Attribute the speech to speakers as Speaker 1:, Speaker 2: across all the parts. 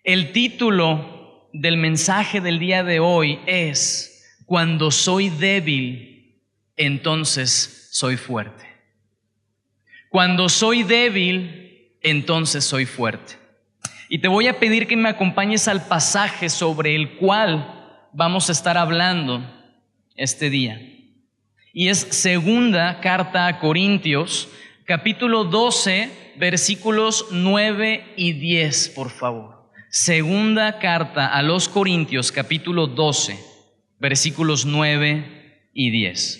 Speaker 1: El título del mensaje del día de hoy es: cuando soy débil, entonces soy fuerte. Cuando soy débil, entonces soy fuerte. Y te voy a pedir que me acompañes al pasaje sobre el cual vamos a estar hablando este día. Y es segunda carta a Corintios, capítulo 12, versículos 9 y 10, por favor. Segunda carta a los Corintios, capítulo 12, versículos 9 y 10.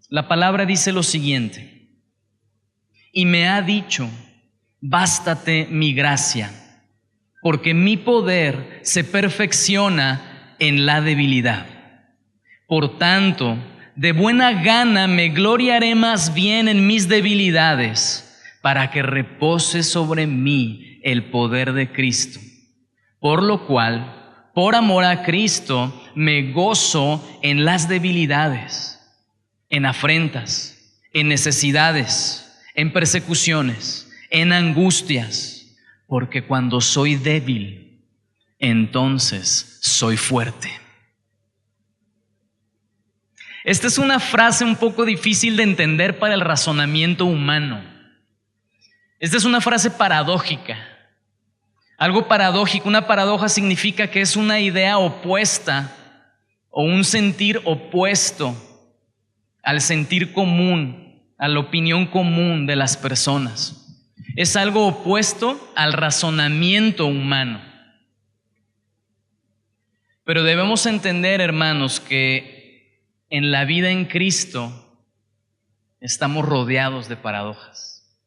Speaker 1: La palabra dice lo siguiente: y me ha dicho, bástate mi gracia, porque mi poder se perfecciona en la debilidad. Por tanto, de buena gana me gloriaré más bien en mis debilidades, para que repose sobre mí el poder de Cristo. Por lo cual, por amor a Cristo, me gozo en las debilidades, en afrentas, en necesidades, en persecuciones, en angustias, porque cuando soy débil, entonces soy fuerte. Esta es una frase un poco difícil de entender para el razonamiento humano. Esta es una frase paradójica. Algo paradójico, una paradoja significa que es una idea opuesta o un sentir opuesto al sentir común, a la opinión común de las personas. Es algo opuesto al razonamiento humano. Pero debemos entender, hermanos, que en la vida en Cristo estamos rodeados de paradojas.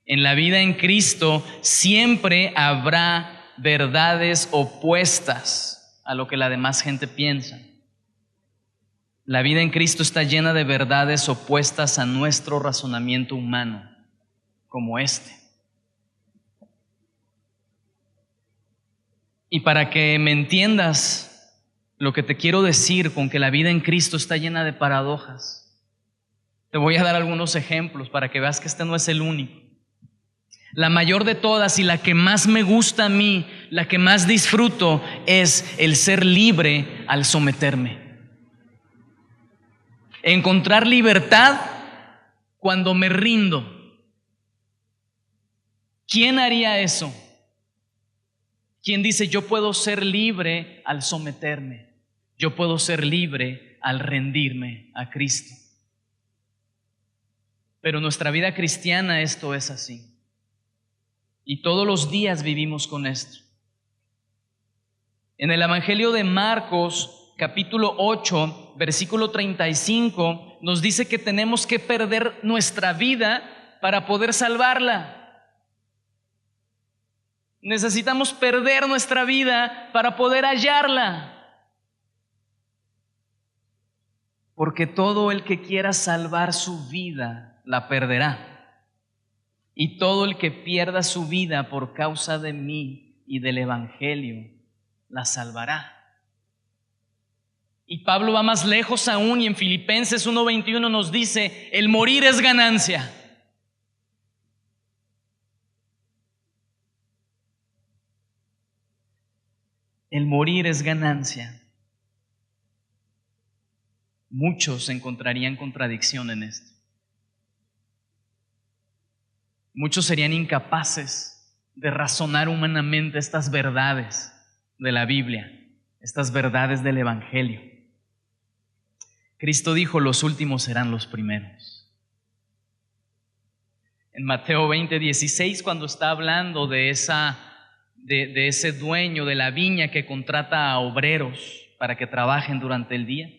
Speaker 1: En la vida en Cristo siempre habrá verdades opuestas a lo que la demás gente piensa. La vida en Cristo está llena de verdades opuestas a nuestro razonamiento humano, como este. Y para que me entiendas lo que te quiero decir con que la vida en Cristo está llena de paradojas, te voy a dar algunos ejemplos para que veas que este no es el único. La mayor de todas y la que más me gusta a mí, la que más disfruto, es el ser libre al someterme. Encontrar libertad cuando me rindo. ¿Quién haría eso? ¿Quién dice yo puedo ser libre al someterme? Yo puedo ser libre al rendirme a Cristo. Pero en nuestra vida cristiana esto es así. Y todos los días vivimos con esto. En el Evangelio de Marcos, capítulo 8, versículo 35, nos dice que tenemos que perder nuestra vida para poder salvarla. Necesitamos perder nuestra vida para poder hallarla. Porque todo el que quiera salvar su vida, la perderá. Y todo el que pierda su vida por causa de mí y del Evangelio, la salvará. Y Pablo va más lejos aún y en Filipenses 1:21 nos dice: el morir es ganancia. El morir es ganancia. Muchos encontrarían contradicción en esto. Muchos serían incapaces de razonar humanamente estas verdades de la Biblia, estas verdades del Evangelio. Cristo dijo: los últimos serán los primeros. En Mateo 20:16, cuando está hablando de ese dueño de la viña que contrata a obreros para que trabajen durante el día,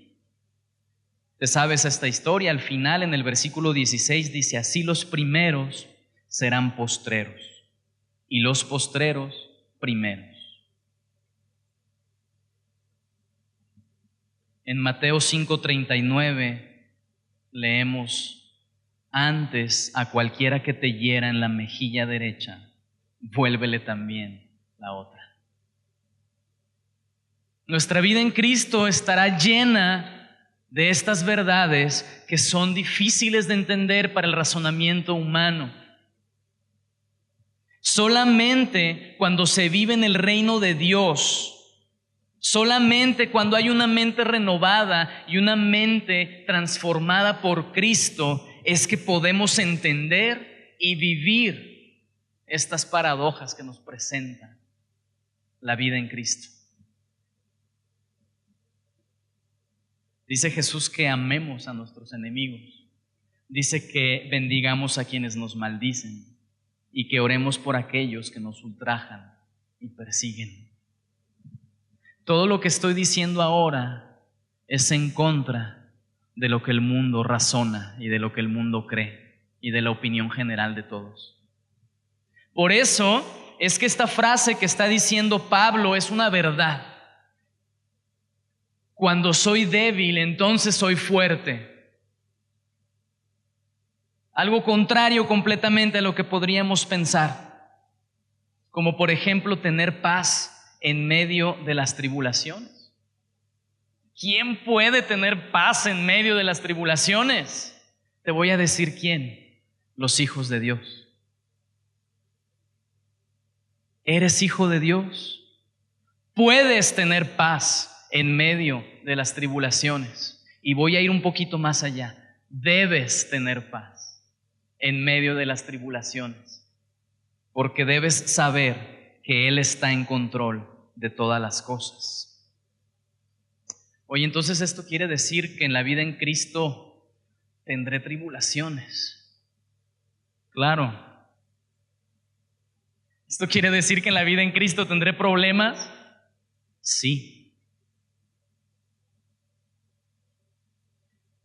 Speaker 1: te sabes esta historia. Al final, en el versículo 16, dice: así los primeros serán postreros y los postreros primeros. En Mateo 5:39 leemos: antes a cualquiera que te hiera en la mejilla derecha, vuélvele también la otra. Nuestra vida en Cristo estará llena de estas verdades que son difíciles de entender para el razonamiento humano. Solamente cuando se vive en el reino de Dios, solamente cuando hay una mente renovada y una mente transformada por Cristo, es que podemos entender y vivir estas paradojas que nos presenta la vida en Cristo. Dice Jesús que amemos a nuestros enemigos. Dice que bendigamos a quienes nos maldicen y que oremos por aquellos que nos ultrajan y persiguen. Todo lo que estoy diciendo ahora es en contra de lo que el mundo razona y de lo que el mundo cree y de la opinión general de todos. Por eso es que esta frase que está diciendo Pablo es una verdad. Cuando soy débil, entonces soy fuerte. Algo contrario completamente a lo que podríamos pensar. Como por ejemplo tener paz en medio de las tribulaciones. ¿Quién puede tener paz en medio de las tribulaciones? Te voy a decir quién. Los hijos de Dios. ¿Eres hijo de Dios? Puedes tener paz en medio de las tribulaciones. Y voy a ir un poquito más allá. Debes tener paz en medio de las tribulaciones, porque debes saber que Él está en control de todas las cosas. Oye, entonces esto quiere decir que en la vida en Cristo tendré tribulaciones. Claro. ¿Esto quiere decir que en la vida en Cristo tendré problemas? Sí.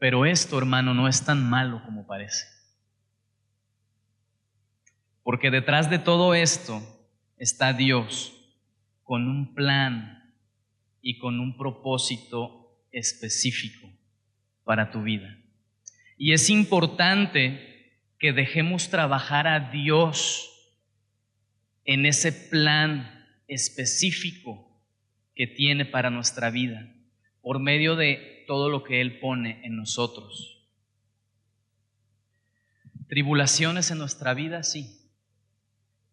Speaker 1: Pero esto, hermano, no es tan malo como parece. Porque detrás de todo esto está Dios con un plan y con un propósito específico para tu vida. Y es importante que dejemos trabajar a Dios en ese plan específico que tiene para nuestra vida, por medio de todo lo que Él pone en nosotros. Tribulaciones en nuestra vida, sí.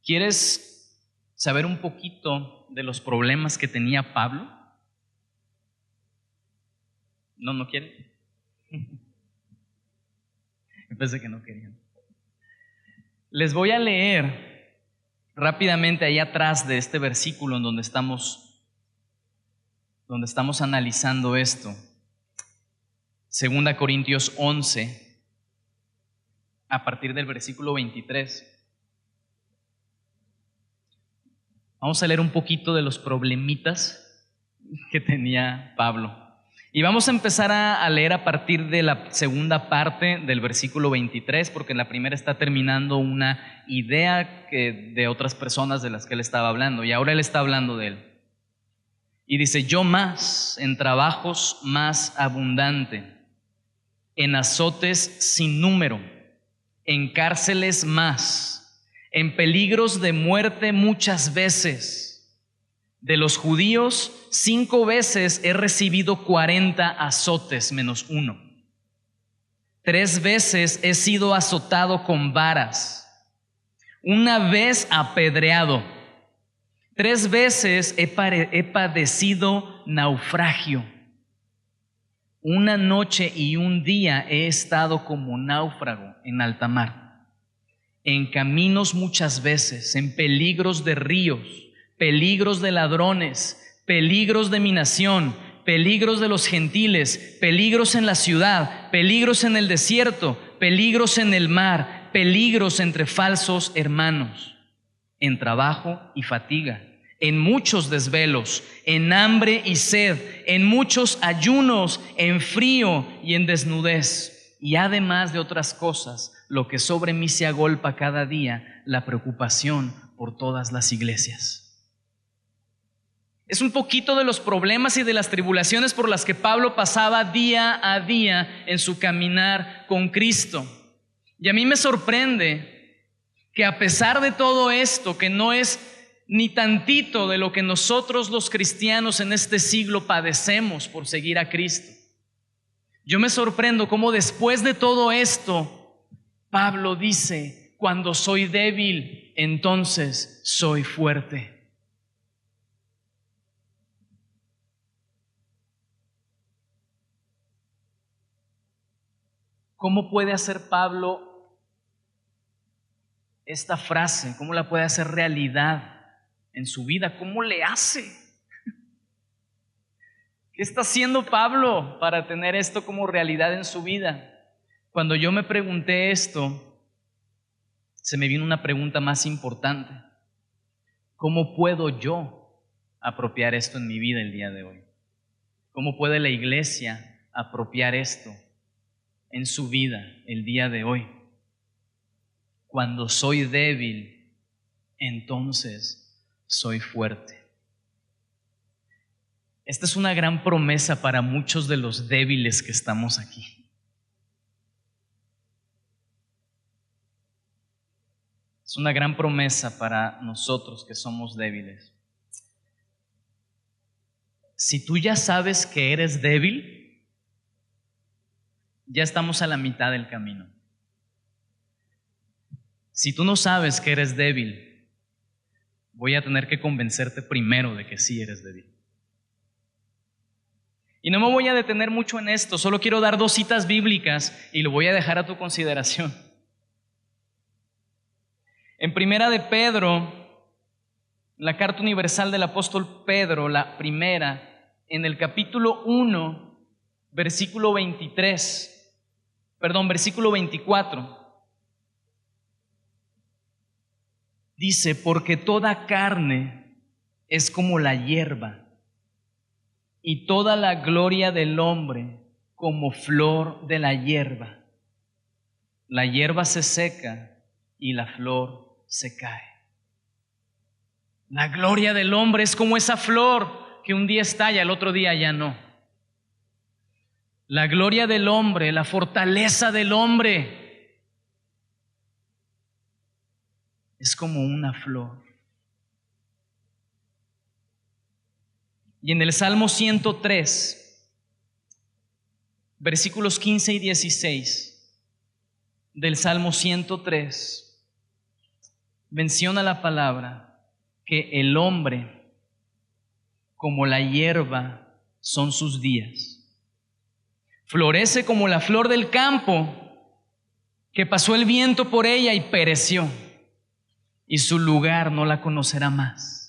Speaker 1: ¿Quieres saber un poquito de los problemas que tenía Pablo? ¿No quieren? Pensé que no querían. Les voy a leer rápidamente ahí atrás de este versículo en donde estamos analizando esto. 2 Corintios 11, a partir del versículo 23. Vamos a leer un poquito de los problemitas que tenía Pablo. Y vamos a empezar a leer a partir de la segunda parte del versículo 23, porque en la primera está terminando una idea de otras personas de las que él estaba hablando, y ahora él está hablando de él. Y dice: yo más, en trabajos más abundante, en azotes sin número, en cárceles más, en peligros de muerte muchas veces. De los judíos 5 veces he recibido 40 azotes menos 1. 3 veces he sido azotado con varas. 1 vez apedreado. 3 veces he padecido naufragio. 1 noche y 1 día he estado como náufrago en alta mar. En caminos muchas veces, en peligros de ríos, peligros de ladrones, peligros de mi nación, peligros de los gentiles, peligros en la ciudad, peligros en el desierto, peligros en el mar, peligros entre falsos hermanos, en trabajo y fatiga, en muchos desvelos, en hambre y sed, en muchos ayunos, en frío y en desnudez. Y además de otras cosas, lo que sobre mí se agolpa cada día, la preocupación por todas las iglesias. Es un poquito de los problemas y de las tribulaciones por las que Pablo pasaba día a día en su caminar con Cristo. Y a mí me sorprende que a pesar de todo esto, que no es ni tantito de lo que nosotros los cristianos en este siglo padecemos por seguir a Cristo, Yo me sorprendo cómo después de todo esto, Pablo dice, cuando soy débil, entonces soy fuerte. ¿Cómo puede hacer Pablo esta frase? ¿Cómo la puede hacer realidad en su vida? ¿Cómo le hace? ¿Qué está haciendo Pablo para tener esto como realidad en su vida? Cuando yo me pregunté esto, se me vino una pregunta más importante. ¿Cómo puedo yo apropiar esto en mi vida el día de hoy? ¿Cómo puede la iglesia apropiar esto en su vida el día de hoy? Cuando soy débil, entonces soy fuerte. Esta es una gran promesa para muchos de los débiles que estamos aquí. Es una gran promesa para nosotros que somos débiles. Si tú ya sabes que eres débil, ya estamos a la mitad del camino. Si tú no sabes que eres débil, voy a tener que convencerte primero de que sí eres débil. Y no me voy a detener mucho en esto, solo quiero dar 2 citas bíblicas y lo voy a dejar a tu consideración. En Primera de Pedro, la carta universal del apóstol Pedro, la primera, en el capítulo 1, versículo 24, dice, porque toda carne es como la hierba, y toda la gloria del hombre como flor de la hierba. La hierba se seca y la flor se cae. La gloria del hombre es como esa flor que un día estalla, el otro día ya no. La gloria del hombre, la fortaleza del hombre, es como una flor. Y en el Salmo 103, versículos 15 y 16 del Salmo 103, menciona la palabra que el hombre, como la hierba, son sus días. Florece como la flor del campo, que pasó el viento por ella y pereció, y su lugar no la conocerá más.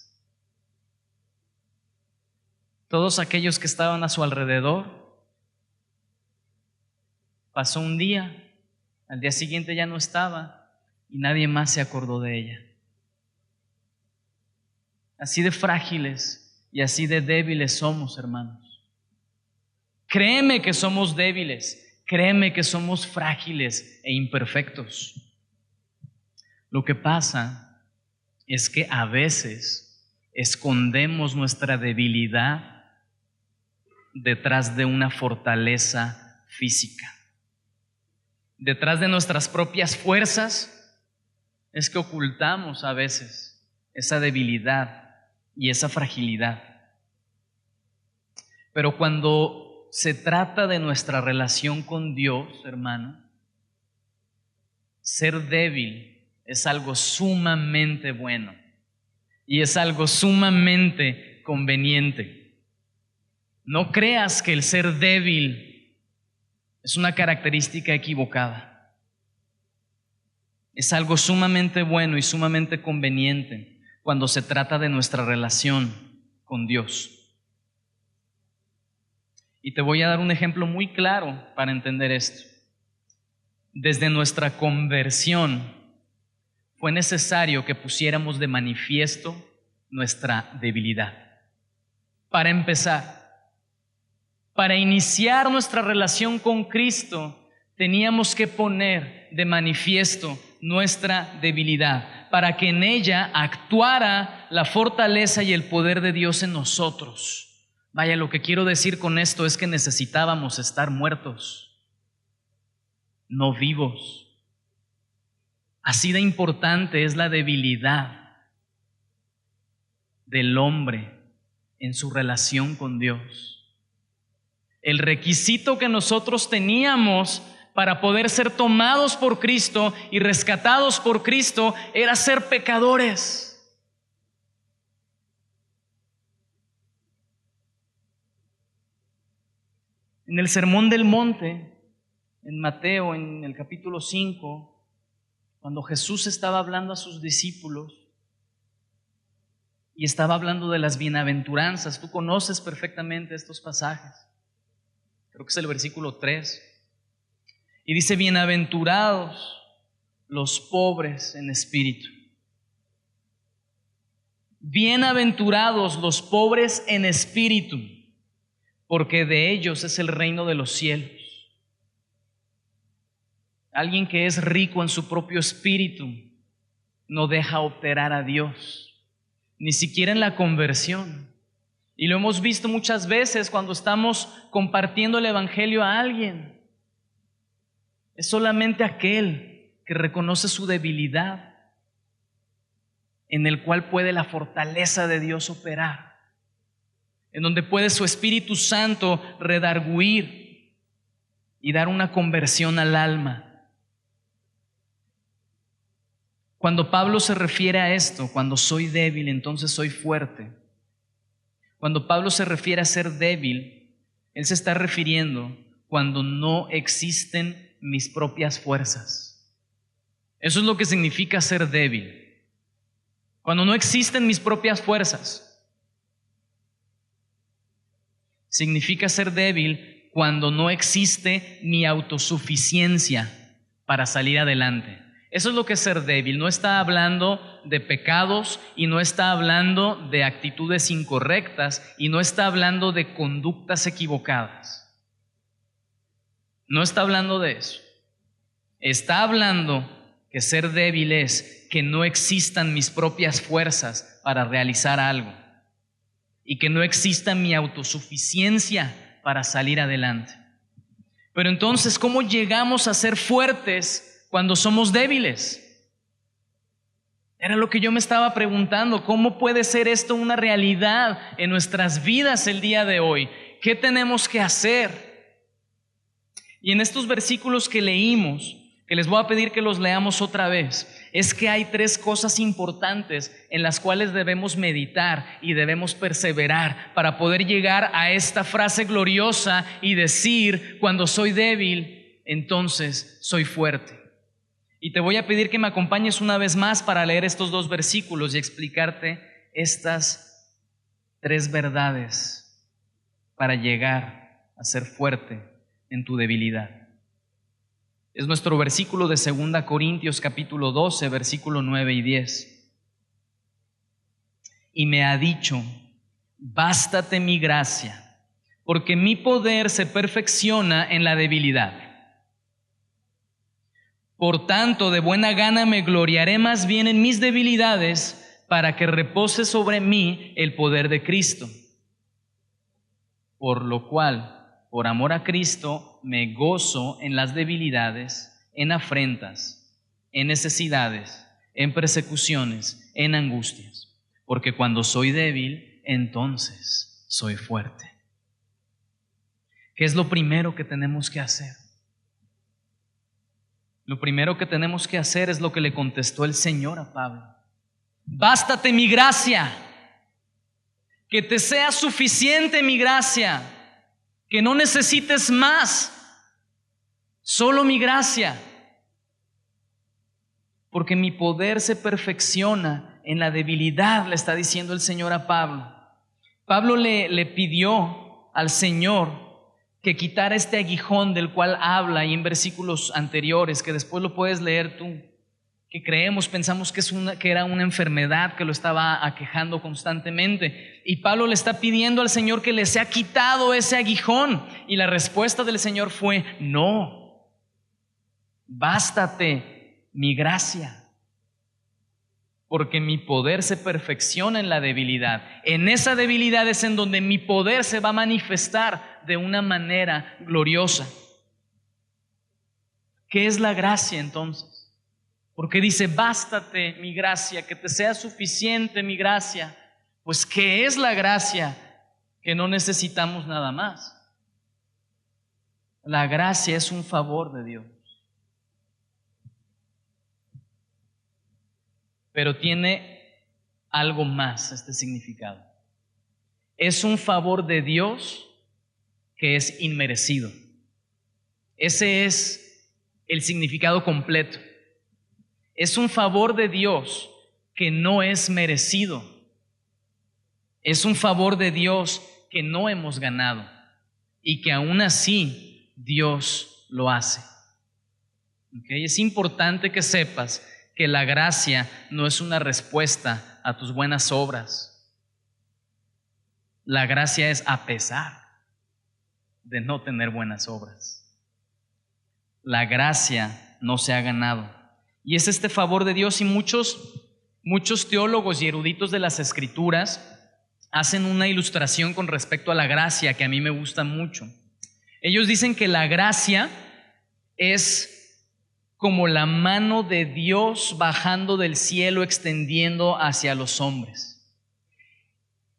Speaker 1: Todos aquellos que estaban a su alrededor, pasó un día, al día siguiente ya no estaba y nadie más se acordó de ella. Así de frágiles y así de débiles somos, hermanos. Créeme que somos débiles, créeme que somos frágiles e imperfectos. Lo que pasa es que a veces escondemos nuestra debilidad detrás de una fortaleza física. Detrás de nuestras propias fuerzas es que ocultamos a veces esa debilidad y esa fragilidad. Pero cuando se trata de nuestra relación con Dios, hermano, ser débil es algo sumamente bueno y es algo sumamente conveniente. No creas que el ser débil es una característica equivocada. Es algo sumamente bueno y sumamente conveniente cuando se trata de nuestra relación con Dios. Y te voy a dar un ejemplo muy claro para entender esto. Desde nuestra conversión fue necesario que pusiéramos de manifiesto nuestra debilidad. Para empezar, para iniciar nuestra relación con Cristo, teníamos que poner de manifiesto nuestra debilidad, para que en ella actuara la fortaleza y el poder de Dios en nosotros. Vaya, lo que quiero decir con esto es que necesitábamos estar muertos, no vivos. Así de importante es la debilidad del hombre en su relación con Dios. El requisito que nosotros teníamos para poder ser tomados por Cristo y rescatados por Cristo era ser pecadores. En el Sermón del Monte, en Mateo, en el capítulo 5, cuando Jesús estaba hablando a sus discípulos y estaba hablando de las bienaventuranzas, tú conoces perfectamente estos pasajes, creo que es el versículo 3, y dice: bienaventurados los pobres en espíritu. Bienaventurados los pobres en espíritu, porque de ellos es el reino de los cielos. Alguien que es rico en su propio espíritu no deja operar a Dios, ni siquiera en la conversión. Y lo hemos visto muchas veces cuando estamos compartiendo el evangelio a alguien. Es solamente aquel que reconoce su debilidad en el cual puede la fortaleza de Dios operar, en donde puede su Espíritu Santo redarguir y dar una conversión al alma. Cuando Pablo se refiere a esto, cuando soy débil, entonces soy fuerte. Cuando Pablo se refiere a ser débil, él se está refiriendo cuando no existen mis propias fuerzas. Eso es lo que significa ser débil. Cuando no existen mis propias fuerzas. Significa ser débil cuando no existe mi autosuficiencia para salir adelante. Eso es lo que es ser débil. No está hablando de pecados y no está hablando de actitudes incorrectas y no está hablando de conductas equivocadas. No está hablando de eso. Está hablando que ser débil es que no existan mis propias fuerzas para realizar algo y que no exista mi autosuficiencia para salir adelante. Pero entonces, ¿cómo llegamos a ser fuertes cuando somos débiles? Era lo que yo me estaba preguntando. ¿Cómo puede ser esto una realidad en nuestras vidas el día de hoy? ¿Qué tenemos que hacer? Y en estos versículos que leímos, que les voy a pedir que los leamos otra vez, es que hay 3 cosas importantes en las cuales debemos meditar y debemos perseverar para poder llegar a esta frase gloriosa y decir: cuando soy débil, entonces soy fuerte. Y te voy a pedir que me acompañes una vez más para leer estos 2 versículos y explicarte estas 3 verdades para llegar a ser fuerte en tu debilidad. Es nuestro versículo de 2 Corintios capítulo 12, versículo 9 y 10. Y me ha dicho: bástate mi gracia, porque mi poder se perfecciona en la debilidad. Por tanto, de buena gana me gloriaré más bien en mis debilidades, para que repose sobre mí el poder de Cristo. Por lo cual, por amor a Cristo, me gozo en las debilidades, en afrentas, en necesidades, en persecuciones, en angustias. Porque cuando soy débil, entonces soy fuerte. ¿Qué es lo primero que tenemos que hacer? Lo primero que tenemos que hacer es lo que le contestó el Señor a Pablo: bástate mi gracia, que te sea suficiente mi gracia, que no necesites más, solo mi gracia, porque mi poder se perfecciona en la debilidad, le está diciendo el Señor a Pablo. Pablo le pidió al Señor que quitara este aguijón del cual habla y en versículos anteriores, que después lo puedes leer tú, que pensamos que era una enfermedad que lo estaba aquejando constantemente. Y Pablo le está pidiendo al Señor que le sea quitado ese aguijón. Y la respuesta del Señor fue: no, bástate mi gracia, porque mi poder se perfecciona en la debilidad. En esa debilidad es en donde mi poder se va a manifestar de una manera gloriosa. ¿Qué es la gracia entonces? Porque dice: bástate mi gracia, que te sea suficiente mi gracia. Pues ¿qué es la gracia? Que no necesitamos nada más. La gracia es un favor de Dios. Pero tiene algo más este significado. Es un favor de Dios que es inmerecido. Ese es el significado completo. Es un favor de Dios que no es merecido. Es un favor de Dios que no hemos ganado y que aún así Dios lo hace. ¿Okay? Es importante que sepas que la gracia no es una respuesta a tus buenas obras. La gracia es a pesar de no tener buenas obras. La gracia no se ha ganado. Y es este favor de Dios, y muchos teólogos y eruditos de las Escrituras hacen una ilustración con respecto a la gracia que a mí me gusta mucho. Ellos dicen que la gracia es como la mano de Dios bajando del cielo, extendiendo hacia los hombres.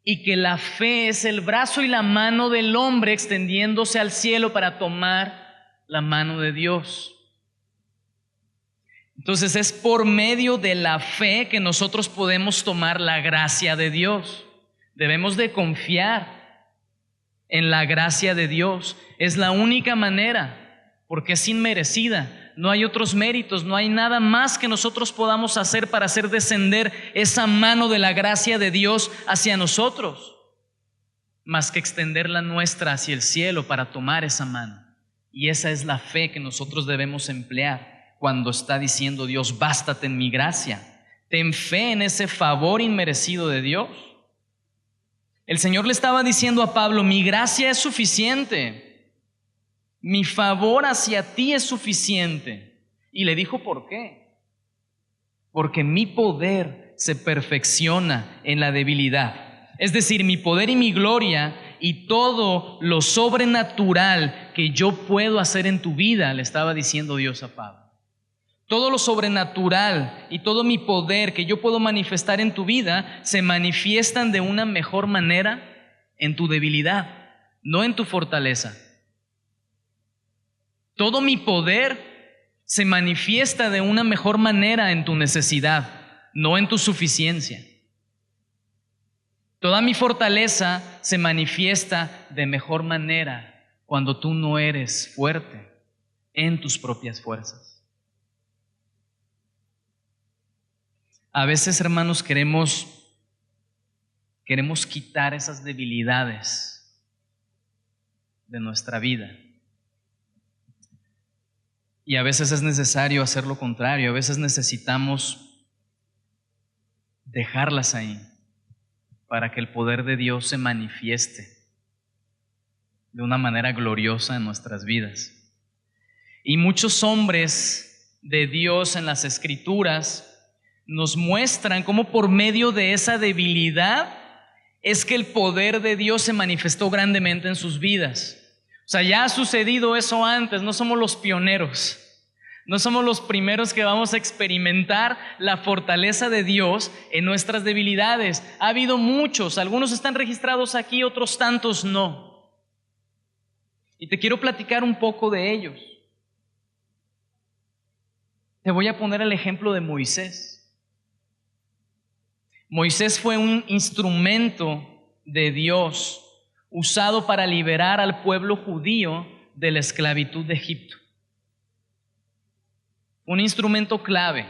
Speaker 1: Y que la fe es el brazo y la mano del hombre extendiéndose al cielo para tomar la mano de Dios. Entonces es por medio de la fe que nosotros podemos tomar la gracia de Dios. Debemos de confiar en la gracia de Dios. Es la única manera, porque es inmerecida. No hay otros méritos, no hay nada más que nosotros podamos hacer para hacer descender esa mano de la gracia de Dios hacia nosotros, más que extender la nuestra hacia el cielo para tomar esa mano. Y esa es la fe que nosotros debemos emplear cuando está diciendo Dios, bástate en mi gracia. Ten fe en ese favor inmerecido de Dios. El Señor le estaba diciendo a Pablo, mi gracia es suficiente. Mi favor hacia ti es suficiente. Y le dijo, ¿por qué? Porque mi poder se perfecciona en la debilidad. Es decir, mi poder y mi gloria y todo lo sobrenatural que yo puedo hacer en tu vida, le estaba diciendo Dios a Pablo. Todo lo sobrenatural y todo mi poder que yo puedo manifestar en tu vida se manifiestan de una mejor manera en tu debilidad, no en tu fortaleza. Todo mi poder se manifiesta de una mejor manera en tu necesidad, no en tu suficiencia. Toda mi fortaleza se manifiesta de mejor manera cuando tú no eres fuerte en tus propias fuerzas. A veces, hermanos, queremos quitar esas debilidades de nuestra vida. Y a veces es necesario hacer lo contrario. A veces necesitamos dejarlas ahí para que el poder de Dios se manifieste de una manera gloriosa en nuestras vidas. Y muchos hombres de Dios en las Escrituras nos muestran cómo por medio de esa debilidad es que el poder de Dios se manifestó grandemente en sus vidas. O sea, ya ha sucedido eso antes, no somos los pioneros, no somos los primeros que vamos a experimentar la fortaleza de Dios en nuestras debilidades. Ha habido muchos, algunos están registrados aquí, otros tantos no. Y te quiero platicar un poco de ellos. Te voy a poner el ejemplo de Moisés. Moisés fue un instrumento de Dios usado para liberar al pueblo judío de la esclavitud de Egipto. Un instrumento clave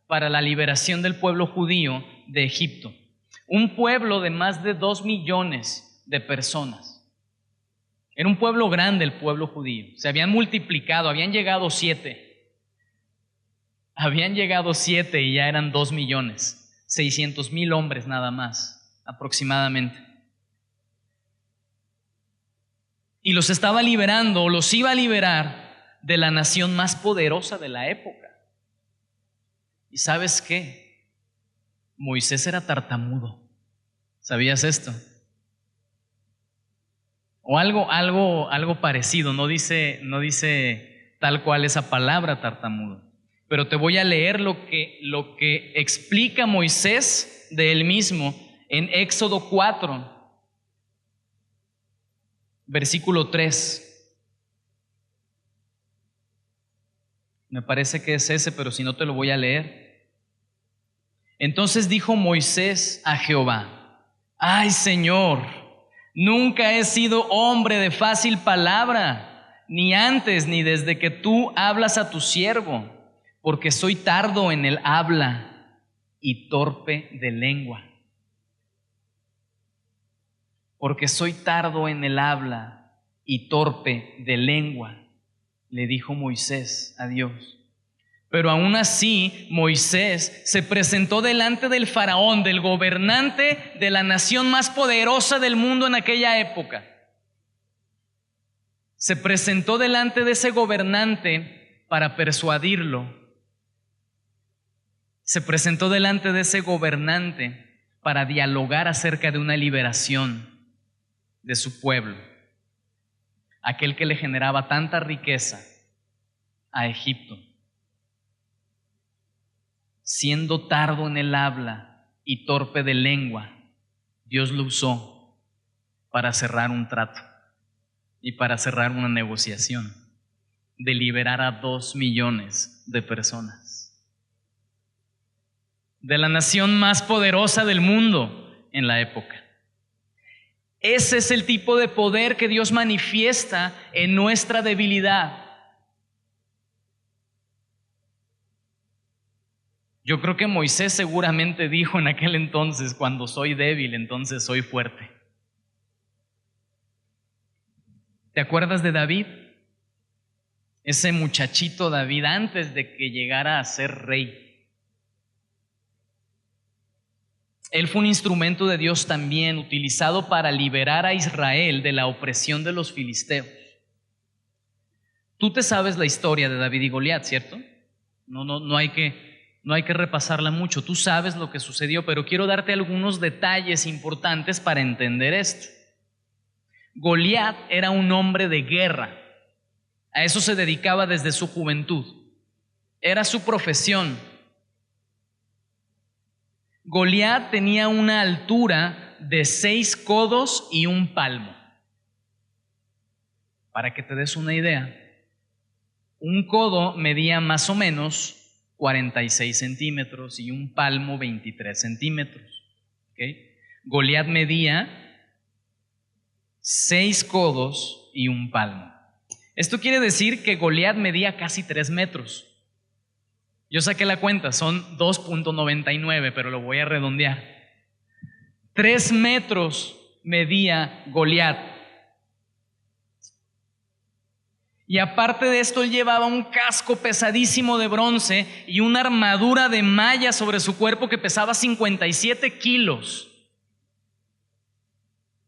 Speaker 1: para la liberación del pueblo judío de Egipto. Un pueblo de más de 2 millones de personas. Era un pueblo grande el pueblo judío. Se habían multiplicado, habían llegado 7. Habían llegado 7 y ya eran 2 millones. 600,000 hombres nada más, aproximadamente. Y los estaba liberando, o los iba a liberar de la nación más poderosa de la época. ¿Y sabes qué? Moisés era tartamudo. ¿Sabías esto? O algo parecido, no dice tal cual esa palabra tartamudo. Pero te voy a leer lo que explica Moisés de él mismo en Éxodo 4, versículo 3. Me parece que es ese, pero si no te lo voy a leer. Entonces dijo Moisés a Jehová: ay, Señor, nunca he sido hombre de fácil palabra, ni antes ni desde que tú hablas a tu siervo, porque soy tardo en el habla y torpe de lengua. Porque soy tardo en el habla y torpe de lengua, le dijo Moisés a Dios. Pero aún así, Moisés se presentó delante del faraón, del gobernante de la nación más poderosa del mundo en aquella época. Se presentó delante de ese gobernante para persuadirlo. Se presentó delante de ese gobernante para dialogar acerca de una liberación de su pueblo, aquel que le generaba tanta riqueza a Egipto. Siendo tardo en el habla y torpe de lengua, Dios lo usó para cerrar un trato y para cerrar una negociación de liberar a 2 millones de personas, de la nación más poderosa del mundo en la época. Ese es el tipo de poder que Dios manifiesta en nuestra debilidad. Yo creo que Moisés seguramente dijo en aquel entonces: cuando soy débil, entonces soy fuerte. ¿Te acuerdas de David? Ese muchachito David, antes de que llegara a ser rey. Él fue un instrumento de Dios también, utilizado para liberar a Israel de la opresión de los filisteos. Tú te sabes la historia de David y Goliat, ¿cierto? No hay que repasarla mucho. Tú sabes lo que sucedió, pero quiero darte algunos detalles importantes para entender esto. Goliat era un hombre de guerra. A eso se dedicaba desde su juventud. Era su profesión. Goliat tenía una altura de 6 codos y 1 palmo. Para que te des una idea, un codo medía más o menos 46 centímetros y 1 palmo 23 centímetros. ¿Okay? Goliat medía 6 codos y 1 palmo. Esto quiere decir que Goliat medía casi 3 metros. Yo saqué la cuenta, son 2.99, pero lo voy a redondear. 3 metros medía Goliat. Y aparte de esto, él llevaba un casco pesadísimo de bronce y una armadura de malla sobre su cuerpo que pesaba 57 kilos.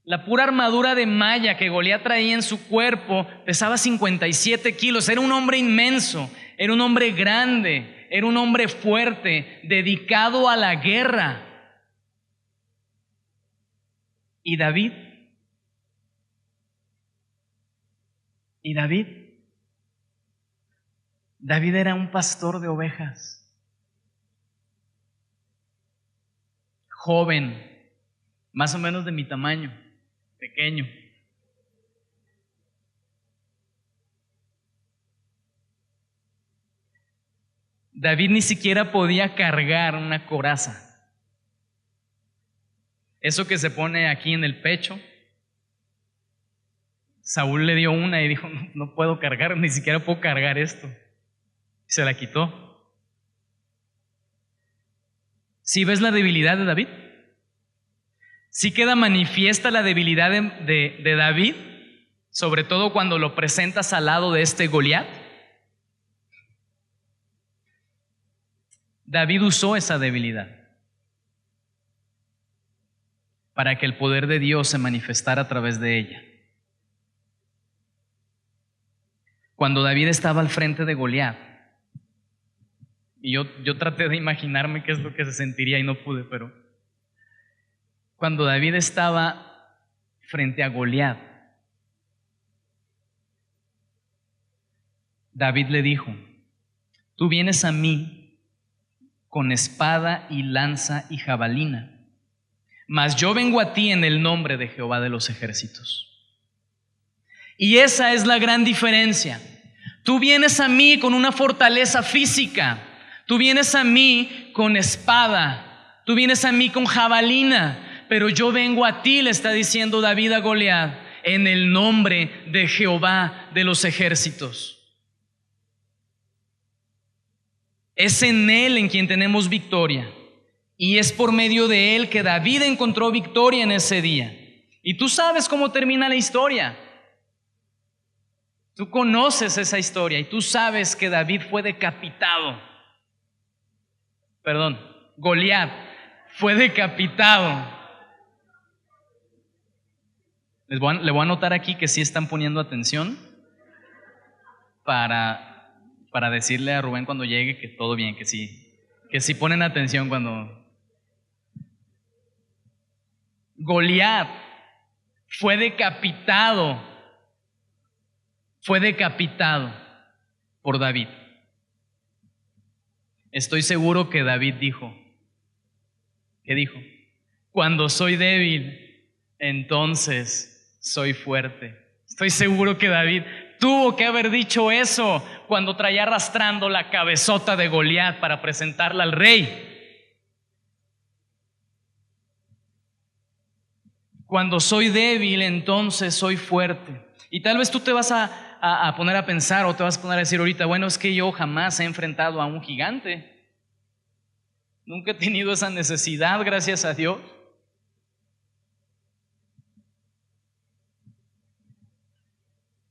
Speaker 1: La pura armadura de malla que Goliat traía en su cuerpo pesaba 57 kilos. Era un hombre inmenso, era un hombre grande. Era un hombre fuerte, dedicado a la guerra. ¿Y David? David era un pastor de ovejas. Joven, más o menos de mi tamaño, pequeño. David ni siquiera podía cargar una coraza. Eso que se pone aquí en el pecho. Saúl le dio una y dijo: no puedo cargar, ni siquiera puedo cargar esto. Y se la quitó. ¿Sí ves la debilidad de David? ¿Sí queda manifiesta la debilidad de David? Sobre todo cuando lo presentas al lado de este Goliat. David usó esa debilidad para que el poder de Dios se manifestara a través de ella. Cuando David estaba al frente de Goliat, y yo traté de imaginarme qué es lo que se sentiría y no pude, pero cuando David estaba frente a Goliat, David le dijo: tú vienes a mí con espada y lanza y jabalina, mas yo vengo a ti en el nombre de Jehová de los ejércitos. Y esa es la gran diferencia. Tú vienes a mí con una fortaleza física. Tú vienes a mí con espada. Tú vienes a mí con jabalina. Pero yo vengo a ti, le está diciendo David a Goliat, en el nombre de Jehová de los ejércitos. Es en Él en quien tenemos victoria. Y es por medio de Él que David encontró victoria en ese día. Y tú sabes cómo termina la historia. Tú conoces esa historia y tú sabes que David fue decapitado. Perdón, Goliat fue decapitado. Le voy a anotar aquí que sí están poniendo atención para decirle a Rubén cuando llegue que todo bien, que sí ponen atención cuando... Goliat fue decapitado por David. Estoy seguro que David dijo, ¿qué dijo? Cuando soy débil, entonces soy fuerte. Estoy seguro que David tuvo que haber dicho eso cuando traía arrastrando la cabezota de Goliat para presentarla al rey. Cuando soy débil, entonces soy fuerte. Y tal vez tú te vas a poner a pensar o te vas a poner a decir ahorita, bueno, es que yo jamás he enfrentado a un gigante. Nunca he tenido esa necesidad, gracias a Dios.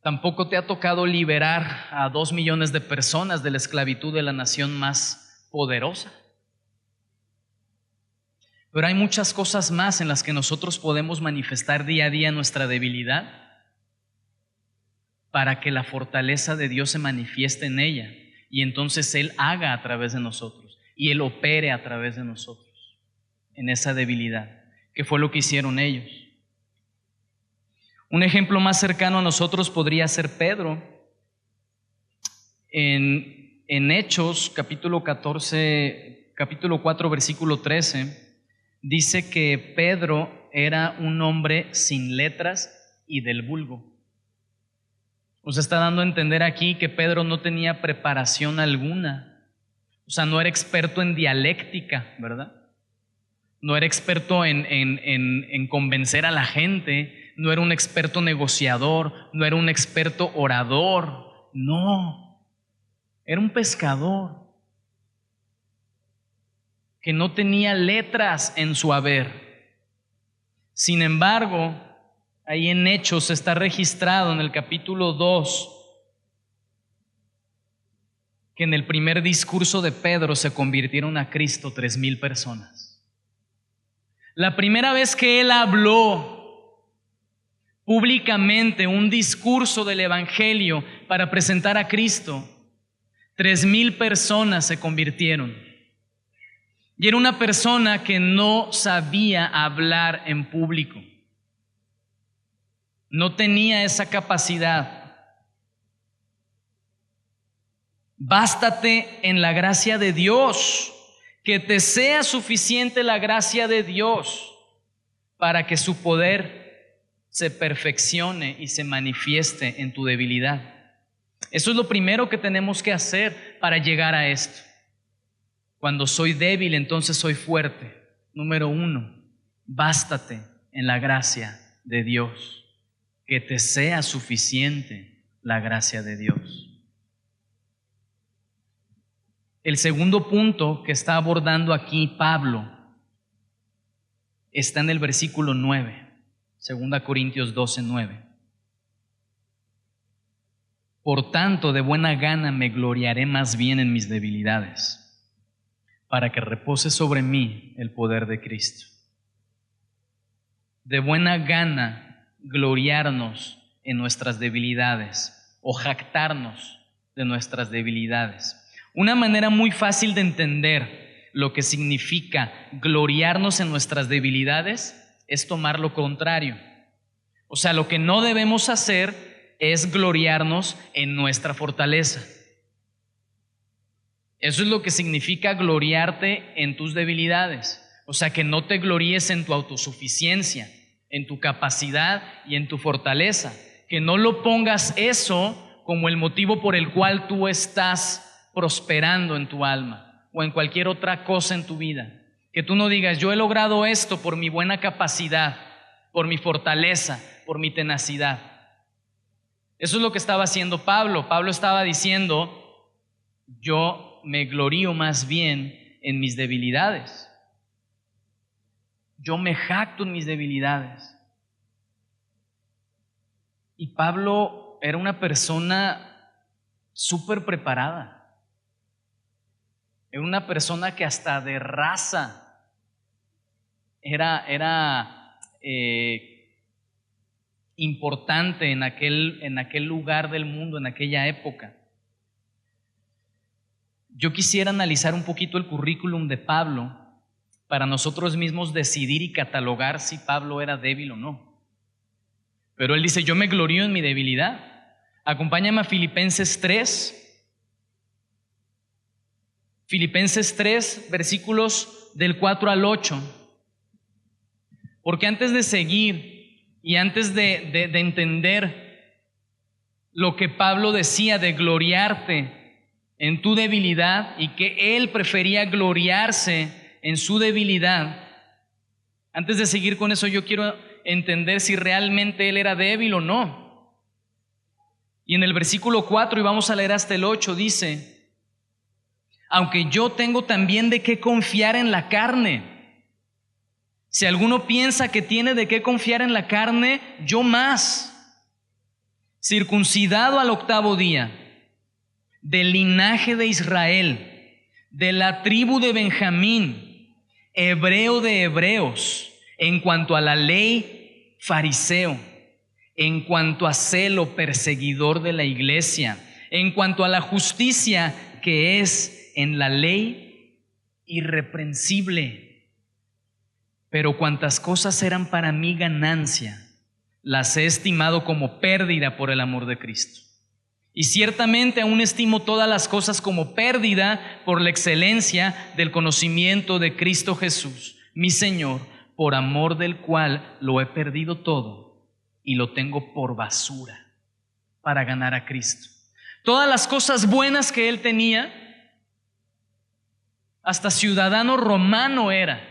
Speaker 1: Tampoco te ha tocado liberar a 2 millones de personas de la esclavitud de la nación más poderosa. Pero hay muchas cosas más en las que nosotros podemos manifestar día a día nuestra debilidad para que la fortaleza de Dios se manifieste en ella y entonces Él haga a través de nosotros y Él opere a través de nosotros en esa debilidad, que fue lo que hicieron ellos. Un ejemplo más cercano a nosotros podría ser Pedro. En Hechos, capítulo 4, versículo 13, dice que Pedro era un hombre sin letras y del vulgo. Nos está dando a entender aquí que Pedro no tenía preparación alguna. O sea, no era experto en dialéctica, ¿verdad? No era experto en convencer a la gente. No era un experto negociador. No era un experto orador. No. Era un pescador que no tenía letras en su haber. Sin embargo, ahí en Hechos está registrado en el capítulo 2 que en el primer discurso de Pedro se convirtieron a Cristo 3,000 personas. La primera vez que él habló públicamente un discurso del Evangelio para presentar a Cristo, 3,000 personas se convirtieron. Y era una persona que no sabía hablar en público. No tenía esa capacidad. Bástate en la gracia de Dios, que te sea suficiente la gracia de Dios para que su poder se perfeccione y se manifieste en tu debilidad. Eso es lo primero que tenemos que hacer para llegar a esto. Cuando soy débil, entonces soy fuerte. Número 1, bástate en la gracia de Dios, que te sea suficiente la gracia de Dios. El segundo punto que está abordando aquí Pablo está en el versículo 9, 2 Corintios 12:9. Por tanto, de buena gana me gloriaré más bien en mis debilidades, para que repose sobre mí el poder de Cristo. De buena gana gloriarnos en nuestras debilidades o jactarnos de nuestras debilidades. Una manera muy fácil de entender lo que significa gloriarnos en nuestras debilidades es tomar lo contrario. O sea, lo que no debemos hacer es gloriarnos en nuestra fortaleza. Eso es lo que significa gloriarte en tus debilidades. O sea, que no te gloríes en tu autosuficiencia, en tu capacidad y en tu fortaleza. Que no lo pongas eso como el motivo por el cual tú estás prosperando en tu alma o en cualquier otra cosa en tu vida. Que tú no digas, yo he logrado esto por mi buena capacidad, por mi fortaleza, por mi tenacidad. Eso es lo que estaba haciendo Pablo. Pablo estaba diciendo, yo me glorío más bien en mis debilidades. Yo me jacto en mis debilidades. Y Pablo era una persona súper preparada. Era una persona que hasta de raza era importante en aquel lugar del mundo, en aquella época. Yo quisiera analizar un poquito el currículum de Pablo para nosotros mismos decidir y catalogar si Pablo era débil o no. Pero él dice, yo me glorío en mi debilidad. Acompáñame a Filipenses 3. Filipenses 3, versículos del 4 al 8. Porque antes de seguir y antes de entender lo que Pablo decía de gloriarte en tu debilidad y que él prefería gloriarse en su debilidad, antes de seguir con eso yo quiero entender si realmente él era débil o no. Y en el versículo 4, y vamos a leer hasta el 8, dice, aunque yo tengo también de qué confiar en la carne. Si alguno piensa que tiene de qué confiar en la carne, yo más, circuncidado al 8º día, del linaje de Israel, de la tribu de Benjamín, hebreo de hebreos, en cuanto a la ley, fariseo, en cuanto a celo, perseguidor de la iglesia, en cuanto a la justicia que es en la ley, irreprensible. Pero cuantas cosas eran para mí ganancia, las he estimado como pérdida por el amor de Cristo. Y ciertamente aún estimo todas las cosas como pérdida por la excelencia del conocimiento de Cristo Jesús, mi Señor, por amor del cual lo he perdido todo y lo tengo por basura para ganar a Cristo. Todas las cosas buenas que él tenía, hasta ciudadano romano era.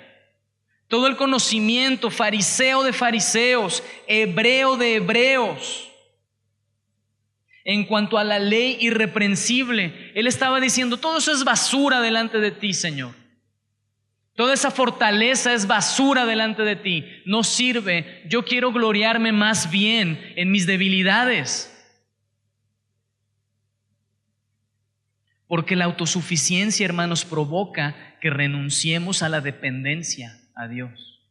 Speaker 1: Todo el conocimiento, fariseo de fariseos, hebreo de hebreos. En cuanto a la ley irreprensible, él estaba diciendo, todo eso es basura delante de ti, Señor. Toda esa fortaleza es basura delante de ti. No sirve. Yo quiero gloriarme más bien en mis debilidades. Porque la autosuficiencia, hermanos, provoca que renunciemos a la dependencia a Dios.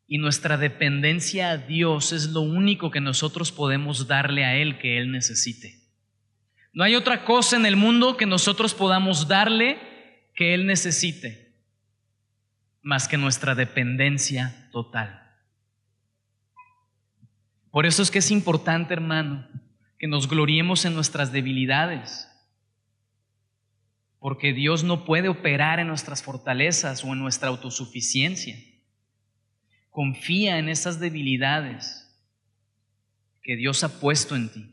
Speaker 1: Y nuestra dependencia a Dios es lo único que nosotros podemos darle a Él que Él necesite. No hay otra cosa en el mundo que nosotros podamos darle que Él necesite, más que nuestra dependencia total. Por eso es que es importante, hermano, que nos gloriemos en nuestras debilidades. Porque Dios no puede operar en nuestras fortalezas o en nuestra autosuficiencia. Confía en esas debilidades que Dios ha puesto en ti.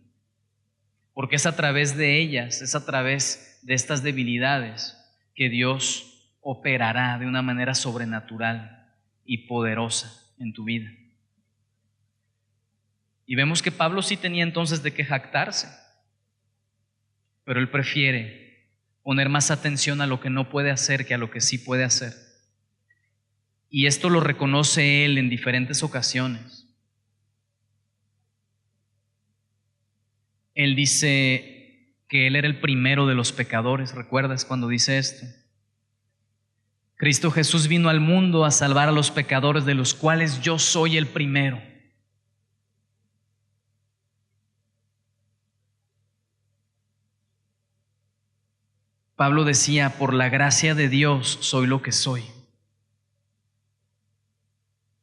Speaker 1: Porque es a través de ellas, es a través de estas debilidades que Dios operará de una manera sobrenatural y poderosa en tu vida. Y vemos que Pablo sí tenía entonces de qué jactarse, pero él prefiere poner más atención a lo que no puede hacer que a lo que sí puede hacer. Y esto lo reconoce él en diferentes ocasiones. Él dice que él era el primero de los pecadores. ¿Recuerdas cuando dice esto? Cristo Jesús vino al mundo a salvar a los pecadores, de los cuales yo soy el primero. Pablo decía, por la gracia de Dios soy lo que soy.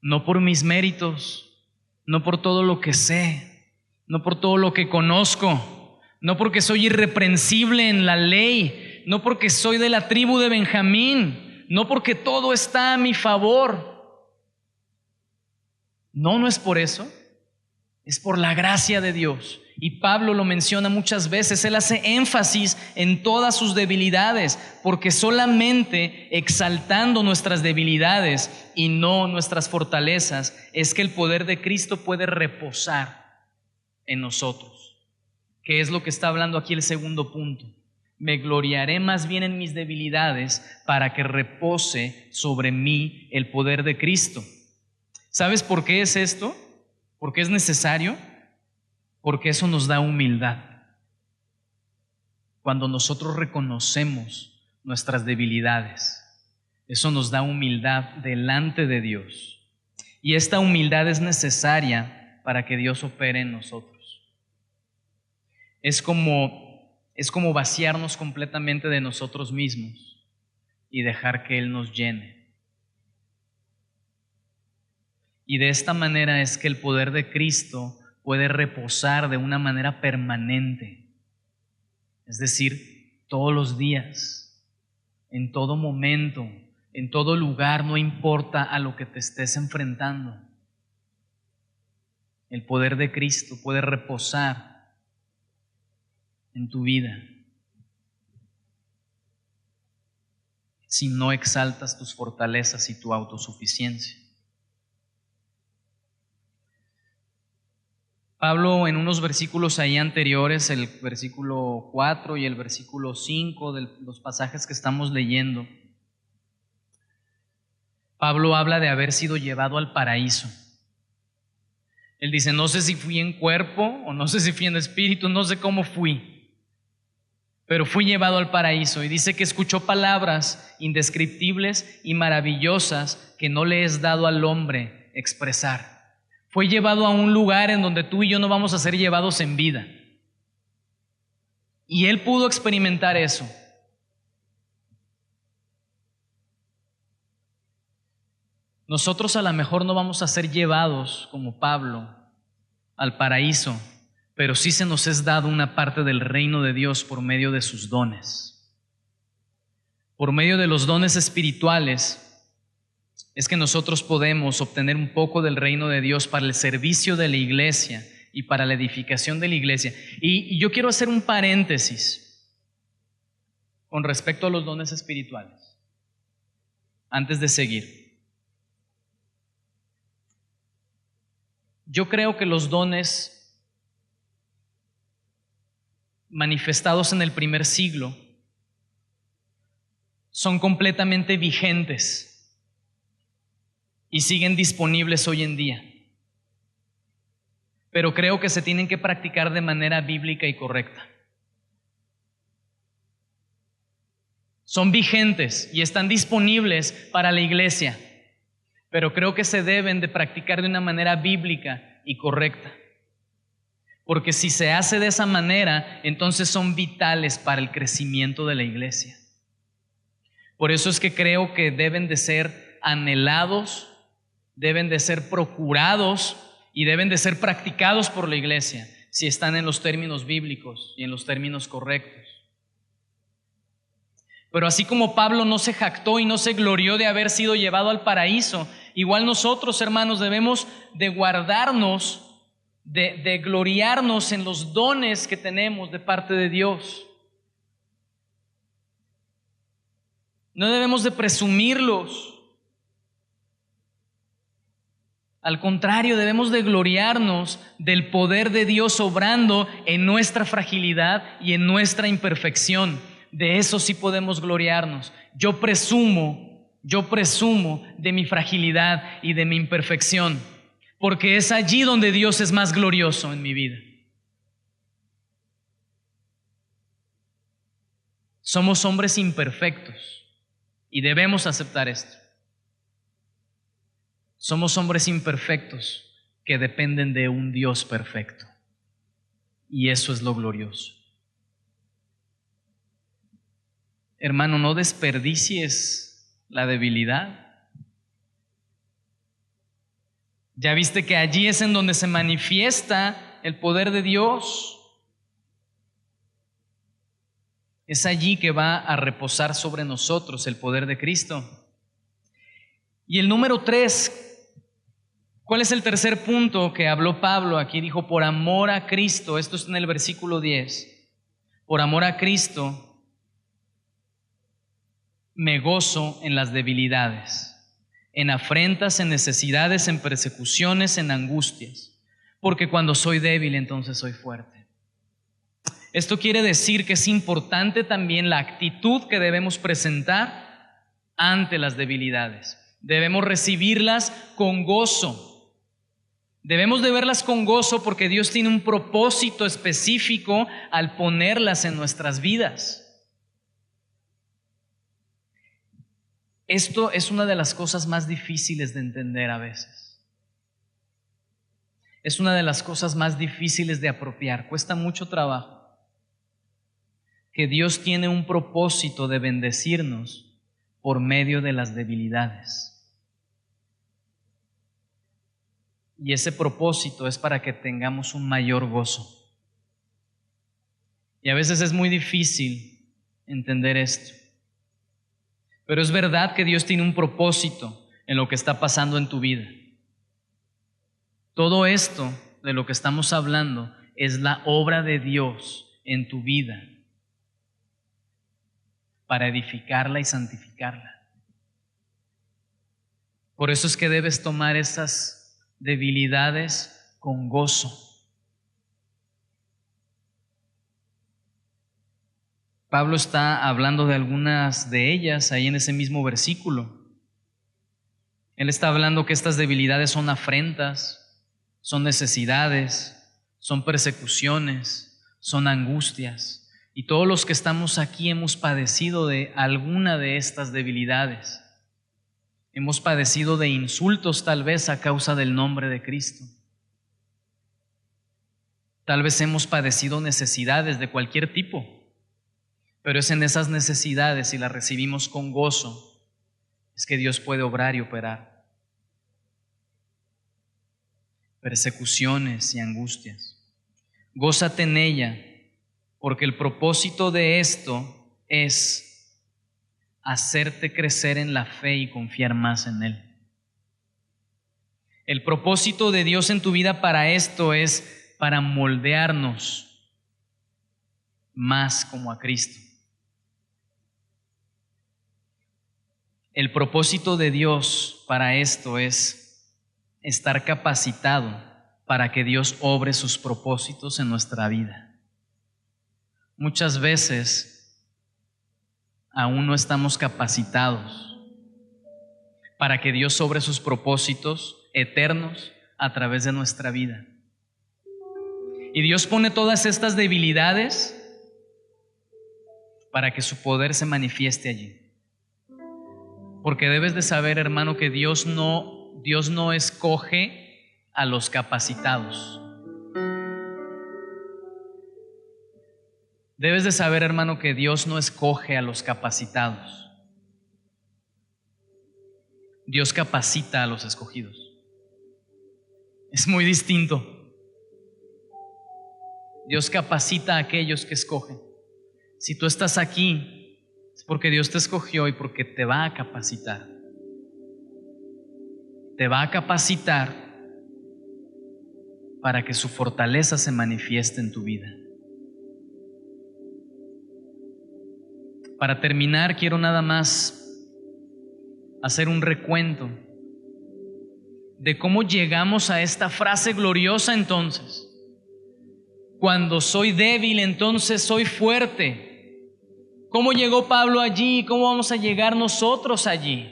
Speaker 1: No por mis méritos, no por todo lo que sé, no por todo lo que conozco, no porque soy irreprensible en la ley, no porque soy de la tribu de Benjamín, no porque todo está a mi favor. No es por eso. es por la gracia de Dios. Y Pablo lo menciona muchas veces, él hace énfasis en todas sus debilidades, porque solamente exaltando nuestras debilidades y no nuestras fortalezas es que el poder de Cristo puede reposar en nosotros. ¿Qué es lo que está hablando aquí el segundo punto? Me gloriaré más bien en mis debilidades para que repose sobre mí el poder de Cristo. ¿Sabes por qué es esto? ¿Por qué es necesario? Porque eso nos da humildad. Cuando nosotros reconocemos nuestras debilidades, eso nos da humildad delante de Dios. Y esta humildad es necesaria para que Dios opere en nosotros. Es como vaciarnos completamente de nosotros mismos y dejar que Él nos llene. Y de esta manera es que el poder de Cristo puede reposar de una manera permanente. Es decir, todos los días, en todo momento, en todo lugar, no importa a lo que te estés enfrentando. El poder de Cristo puede reposar en tu vida si no exaltas tus fortalezas y tu autosuficiencia. Pablo en unos versículos ahí anteriores, el versículo 4 y el versículo 5 de los pasajes que estamos leyendo, Pablo habla de haber sido llevado al paraíso. Él dice, no sé si fui en cuerpo o no sé si fui en espíritu, no sé cómo fui, pero fui llevado al paraíso. Y dice que escuchó palabras indescriptibles y maravillosas que no le es dado al hombre expresar. Fue llevado a un lugar en donde tú y yo no vamos a ser llevados en vida. Y él pudo experimentar eso. Nosotros a lo mejor no vamos a ser llevados, como Pablo, al paraíso, pero sí se nos es dado una parte del reino de Dios por medio de sus dones. Por medio de los dones espirituales es que nosotros podemos obtener un poco del reino de Dios para el servicio de la iglesia y para la edificación de la iglesia. Y yo quiero hacer un paréntesis con respecto a los dones espirituales, antes de seguir. Yo creo que los dones manifestados en el primer siglo son completamente vigentes y siguen disponibles hoy en día. Pero creo que se tienen que practicar de manera bíblica y correcta. Son vigentes y están disponibles para la iglesia, pero creo que se deben de practicar de una manera bíblica y correcta. Porque si se hace de esa manera, entonces son vitales para el crecimiento de la iglesia. Por eso es que creo que deben de ser anhelados, deben de ser procurados y deben de ser practicados por la iglesia si están en los términos bíblicos y en los términos correctos. Pero así como Pablo no se jactó y no se glorió de haber sido llevado al paraíso, igual nosotros, hermanos, debemos de guardarnos, de gloriarnos en los dones que tenemos de parte de Dios. No debemos de presumirlos. Al contrario, debemos de gloriarnos del poder de Dios obrando en nuestra fragilidad y en nuestra imperfección. De eso sí podemos gloriarnos. Yo presumo de mi fragilidad y de mi imperfección, porque es allí donde Dios es más glorioso en mi vida. Somos hombres imperfectos y debemos aceptar esto. Somos hombres imperfectos que dependen de un Dios perfecto. Y eso es lo glorioso. Hermano, no desperdicies la debilidad. Ya viste que allí es en donde se manifiesta el poder de Dios. Es allí que va a reposar sobre nosotros el poder de Cristo. Y el número 3, ¿Cuál es el tercer punto que habló Pablo? Aquí dijo, por amor a Cristo, esto está en el versículo 10, por amor a Cristo me gozo en las debilidades, en afrentas, en necesidades, en persecuciones, en angustias, porque cuando soy débil entonces soy fuerte. Esto quiere decir que es importante también la actitud que debemos presentar ante las debilidades. Debemos recibirlas con gozo. Debemos de verlas con gozo porque Dios tiene un propósito específico al ponerlas en nuestras vidas. Esto es una de las cosas más difíciles de entender a veces. Es una de las cosas más difíciles de apropiar. Cuesta mucho trabajo. Que Dios tiene un propósito de bendecirnos por medio de las debilidades. Y ese propósito es para que tengamos un mayor gozo. Y a veces es muy difícil entender esto. Pero es verdad que Dios tiene un propósito en lo que está pasando en tu vida. Todo esto de lo que estamos hablando es la obra de Dios en tu vida para edificarla y santificarla. Por eso es que debes tomar esas debilidades con gozo. Pablo está hablando de algunas de ellas ahí en ese mismo versículo. Él está hablando que estas debilidades son afrentas, son necesidades, son persecuciones, son angustias. Y todos los que estamos aquí hemos padecido de alguna de estas debilidades. Hemos padecido de insultos tal vez a causa del nombre de Cristo. Tal vez hemos padecido necesidades de cualquier tipo, pero es en esas necesidades, si las recibimos con gozo, es que Dios puede obrar y operar. Persecuciones y angustias. Gózate en ella, porque el propósito de esto es hacerte crecer en la fe y confiar más en Él. El propósito de Dios en tu vida para esto es para moldearnos más como a Cristo. El propósito de Dios para esto es estar capacitado para que Dios obre sus propósitos en nuestra vida. Muchas veces aún no estamos capacitados para que Dios obre sus propósitos eternos a través de nuestra vida. Y Dios pone todas estas debilidades para que su poder se manifieste allí. Porque debes de saber, hermano, que Dios no escoge a los capacitados. Debes de saber, hermano, que Dios no escoge a los capacitados. Dios capacita a los escogidos. Es muy distinto. Dios capacita a aquellos que escogen. Si tú estás aquí, es porque Dios te escogió y porque te va a capacitar. Te va a capacitar para que su fortaleza se manifieste en tu vida. Para terminar, quiero nada más hacer un recuento de cómo llegamos a esta frase gloriosa entonces. Cuando soy débil, entonces soy fuerte. ¿Cómo llegó Pablo allí? ¿Cómo vamos a llegar nosotros allí?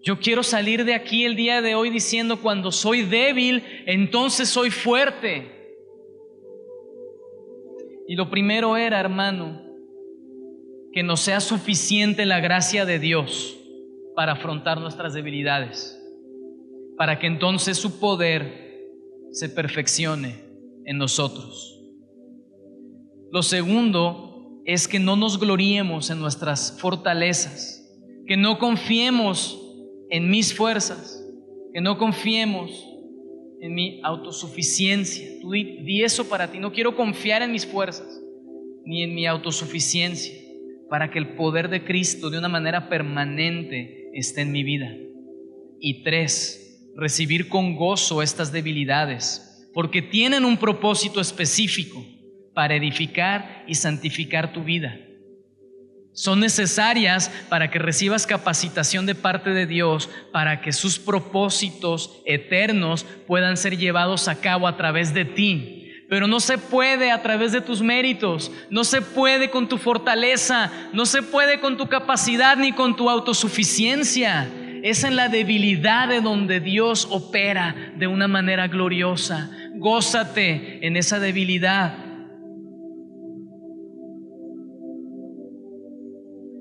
Speaker 1: Yo quiero salir de aquí el día de hoy diciendo, cuando soy débil, entonces soy fuerte. Y lo primero era, hermano, que nos sea suficiente la gracia de Dios para afrontar nuestras debilidades, para que entonces su poder se perfeccione en nosotros. Lo segundo es que no nos gloriemos en nuestras fortalezas, que no confiemos en mis fuerzas, que no confiemos en mi autosuficiencia. Tú di eso para ti. No quiero confiar en mis fuerzas ni en mi autosuficiencia, para que el poder de Cristo de una manera permanente esté en mi vida. Y 3, recibir con gozo estas debilidades, porque tienen un propósito específico para edificar y santificar tu vida. Son necesarias para que recibas capacitación de parte de Dios, para que sus propósitos eternos puedan ser llevados a cabo a través de ti. Pero no se puede a través de tus méritos, no se puede con tu fortaleza, no se puede con tu capacidad ni con tu autosuficiencia. Es en la debilidad de donde Dios opera de una manera gloriosa. Gózate en esa debilidad.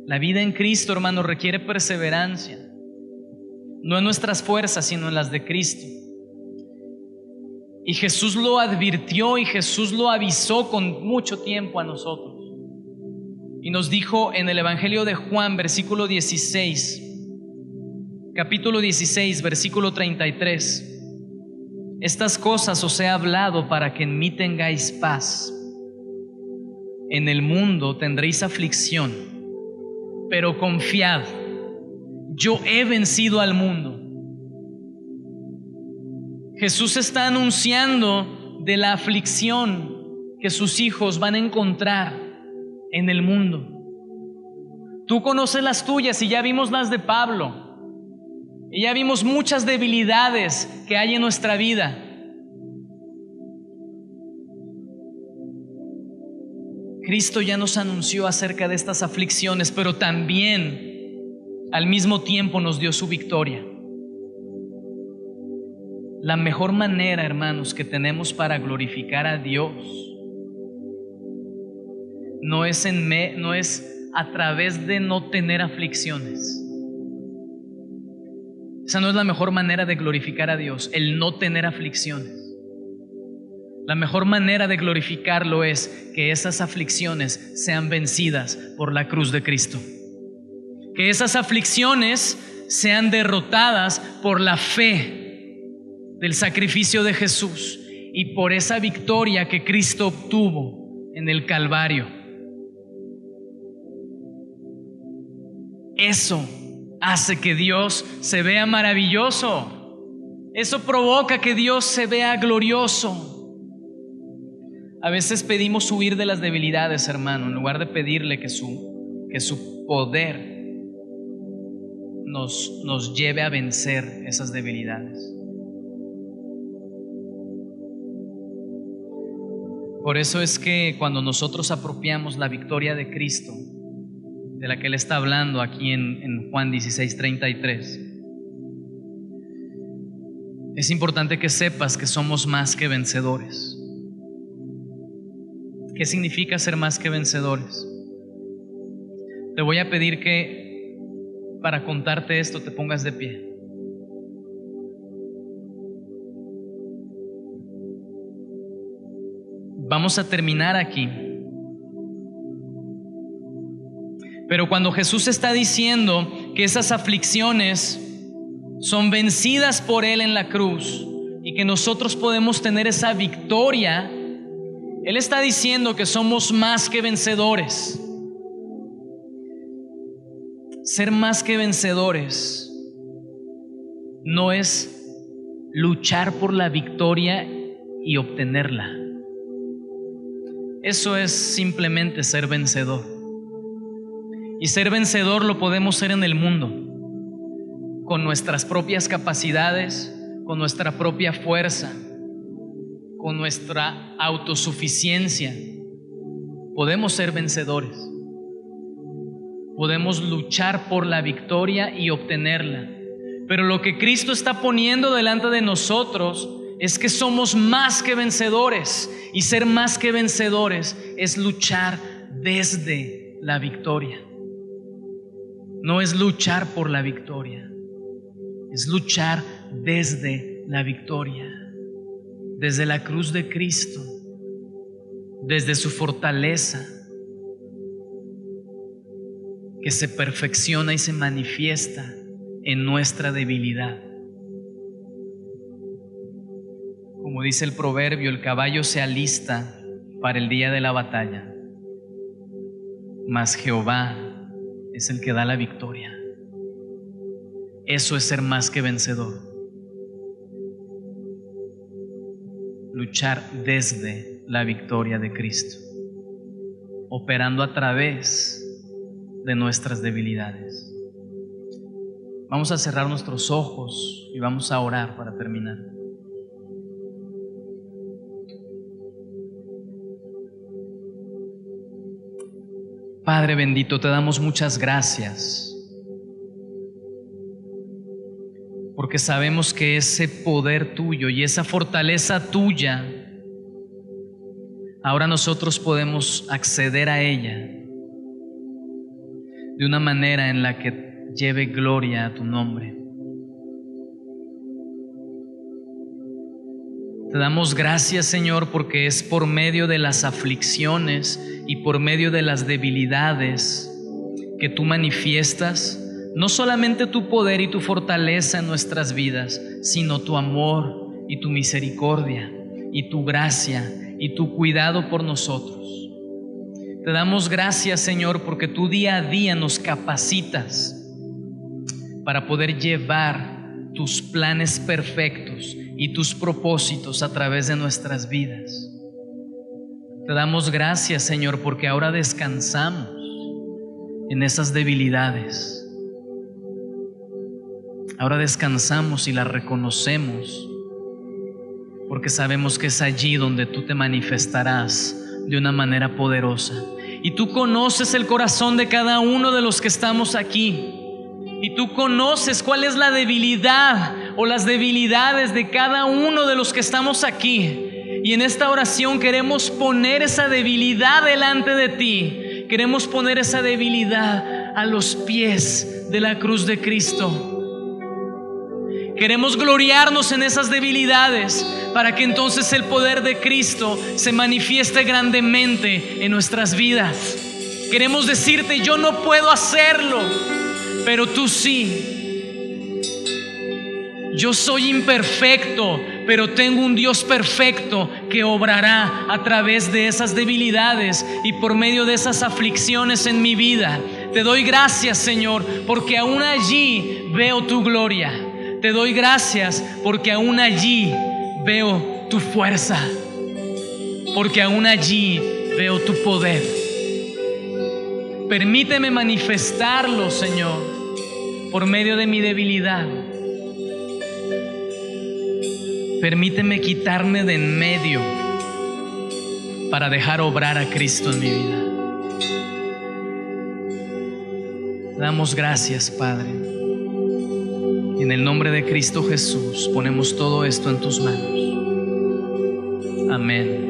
Speaker 1: La vida en Cristo, hermano, requiere perseverancia. No en nuestras fuerzas, sino en las de Cristo. Y Jesús lo advirtió y Jesús lo avisó con mucho tiempo a nosotros. Y nos dijo en el Evangelio de Juan, versículo 16, capítulo 16, versículo 33. Estas cosas os he hablado para que en mí tengáis paz. En el mundo tendréis aflicción, pero confiad, yo he vencido al mundo. Jesús está anunciando de la aflicción que sus hijos van a encontrar en el mundo. Tú conoces las tuyas y ya vimos las de Pablo. Y ya vimos muchas debilidades que hay en nuestra vida. Cristo ya nos anunció acerca de estas aflicciones, pero también al mismo tiempo nos dio su victoria. La mejor manera, hermanos, que tenemos para glorificar a Dios no es a través de no tener aflicciones. Esa no es la mejor manera de glorificar a Dios, el no tener aflicciones. La mejor manera de glorificarlo es que esas aflicciones sean vencidas por la cruz de Cristo. Que esas aflicciones sean derrotadas por la fe del sacrificio de Jesús y por esa victoria que Cristo obtuvo en el Calvario. Eso hace que Dios se vea maravilloso. Eso provoca que Dios se vea glorioso. A veces pedimos huir de las debilidades, hermano, en lugar de pedirle que su poder nos lleve a vencer esas debilidades. Por eso es que cuando nosotros apropiamos la victoria de Cristo, de la que Él está hablando aquí en Juan 16:33, es importante que sepas que somos más que vencedores. ¿Qué significa ser más que vencedores? Te voy a pedir que para contarte esto te pongas de pie. Vamos a terminar aquí. Pero cuando Jesús está diciendo que esas aflicciones son vencidas por Él en la cruz y que nosotros podemos tener esa victoria, Él está diciendo que somos más que vencedores. Ser más que vencedores no es luchar por la victoria y obtenerla. Eso es simplemente ser vencedor. Y ser vencedor lo podemos ser en el mundo, con nuestras propias capacidades, con nuestra propia fuerza, con nuestra autosuficiencia. Podemos ser vencedores. Podemos luchar por la victoria y obtenerla. Pero lo que Cristo está poniendo delante de nosotros es que somos más que vencedores. Y ser más que vencedores es luchar desde la victoria. No es luchar por la victoria, es luchar desde la victoria, desde la cruz de Cristo, desde su fortaleza, que se perfecciona y se manifiesta en nuestra debilidad. Como dice el proverbio, el caballo se alista para el día de la batalla, mas Jehová es el que da la victoria. Eso es ser más que vencedor. luchar desde la victoria de Cristo, operando a través de nuestras debilidades. Vamos a cerrar nuestros ojos y vamos a orar para terminar. Padre bendito, te damos muchas gracias, porque sabemos que ese poder tuyo y esa fortaleza tuya, ahora nosotros podemos acceder a ella de una manera en la que lleve gloria a tu nombre. Te damos gracias, Señor, porque es por medio de las aflicciones y por medio de las debilidades que tú manifiestas no solamente tu poder y tu fortaleza en nuestras vidas, sino tu amor y tu misericordia y tu gracia y tu cuidado por nosotros. Te damos gracias, Señor, porque tú día a día nos capacitas para poder llevar tus planes perfectos y tus propósitos a través de nuestras vidas. Te damos gracias, Señor, porque ahora descansamos en esas debilidades. Ahora descansamos y las reconocemos, porque sabemos que es allí donde tú te manifestarás de una manera poderosa. Y tú conoces el corazón de cada uno de los que estamos aquí. Y tú conoces cuál es la debilidad o las debilidades de cada uno de los que estamos aquí. Y en esta oración queremos poner esa debilidad delante de ti. Queremos poner esa debilidad a los pies de la cruz de Cristo. Queremos gloriarnos en esas debilidades para que entonces el poder de Cristo se manifieste grandemente en nuestras vidas. Queremos decirte: yo no puedo hacerlo, pero tú sí. Yo soy imperfecto, pero tengo un Dios perfecto que obrará a través de esas debilidades y por medio de esas aflicciones en mi vida. Te doy gracias, Señor, porque aún allí veo tu gloria. Te doy gracias porque aún allí veo tu fuerza, porque aún allí veo tu poder. Permíteme manifestarlo, Señor, por medio de mi debilidad. Permíteme quitarme de en medio para dejar obrar a Cristo en mi vida. Te damos gracias, Padre. En el nombre de Cristo Jesús ponemos todo esto en tus manos. Amén.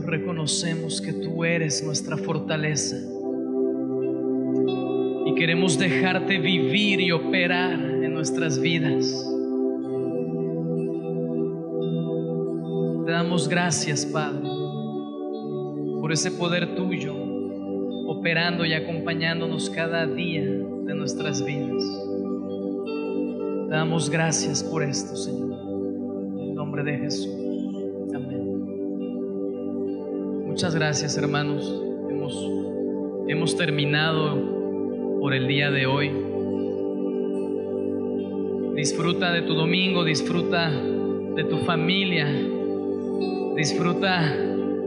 Speaker 1: Reconocemos que tú eres nuestra fortaleza y queremos dejarte vivir y operar en nuestras vidas. Te damos gracias, Padre, por ese poder tuyo operando y acompañándonos cada día de nuestras vidas. Te damos gracias por esto, Señor, en el nombre de Jesús. Muchas gracias, hermanos. Hemos terminado por el día de hoy. Disfruta de tu domingo, disfruta de tu familia, disfruta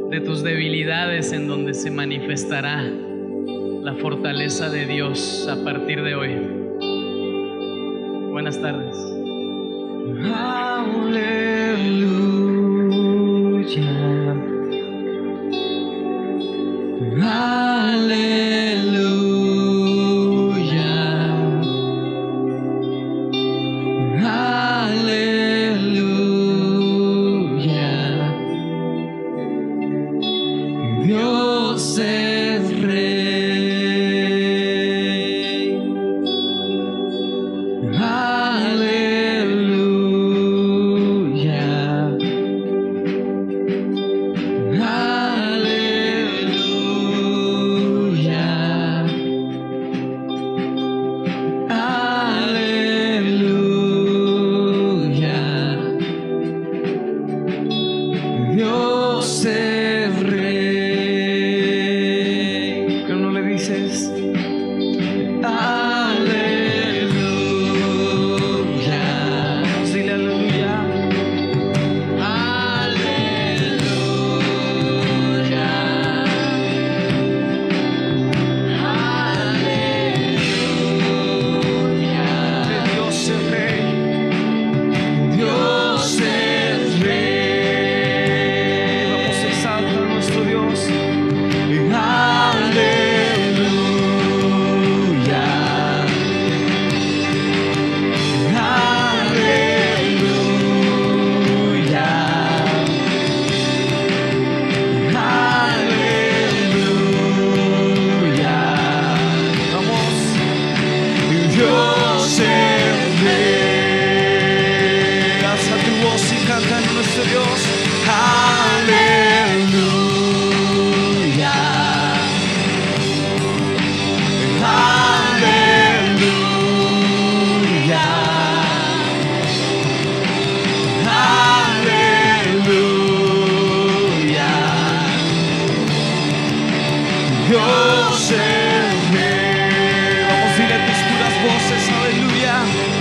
Speaker 1: de tus debilidades, en donde se manifestará la fortaleza de Dios a partir de hoy. Buenas tardes.
Speaker 2: Aleluya. Aleluya. Dios es Rey. Aleluya. Dios es Rey. ¿Qué no le dices? Aleluya. Dile aleluya. Aleluya. Aleluya. Dios es Rey. Dios es Rey. Dios es Rey. Alza tu voz y canta en nuestro Dios. Aleluya. Aleluya. voces, aleluya.